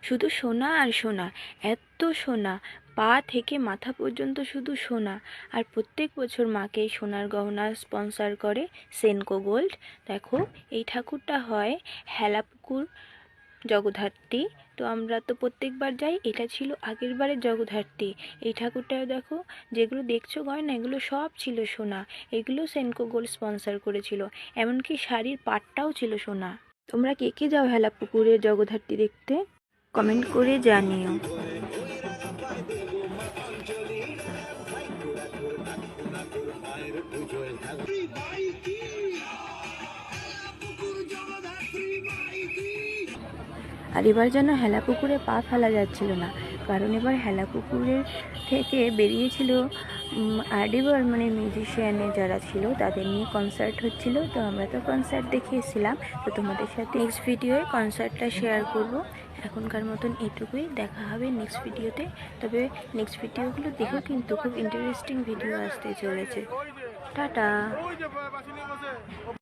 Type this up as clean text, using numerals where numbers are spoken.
শুধু সোনা আর সোনা, এত সোনা, পা থেকে মাথা পর্যন্ত শুধু সোনা। আর প্রত্যেক বছর মাকে এই সোনার গহনা স্পন্সর করে সেনকো গোল্ড। দেখো এই ঠাকুরটা হয় হেলাপুকুর জগদ্ধাত্রী। তো আমরা তো প্রত্যেকবার যাই, এটা ছিল আগের বারের জগদ্ধাত্রী। এই ঠাকুরটাও দেখো, যেগুলো দেখছো গয়না এগুলো সব ছিল সোনা। এগুলো সেনকো গোল্ড স্পন্সর করেছিল, এমনকি শাড়ির পাটটাও ছিল সোনা। তোমরা কে কে যাও হেলাপুকুরের জগদ্ধাত্রী দেখতে? কমেন্ট করে জানিও। আর এবার যেন হেলাপুকুরে পা ফেলা যাচ্ছিল না, কারণ এবার হেলাপুকুরের থেকে বেরিয়েছিল আরডি বর্মনের মিউজিশিয়ানে যারা ছিল তাদের নিয়ে কনসার্ট হচ্ছিল। তো আমরা তো কনসার্ট দেখে এসেছিলাম, তো তোমাদের সাথে নেক্সট ভিডিওয়ে কনসার্টটা শেয়ার করব। এখনকার মতন এটুকুই, দেখা হবে নেক্সট ভিডিওতে। তবে নেক্সট ভিডিওগুলো দেখো, কিন্তু খুব ইন্টারেস্টিং ভিডিও আসতে চলেছে। টাটা।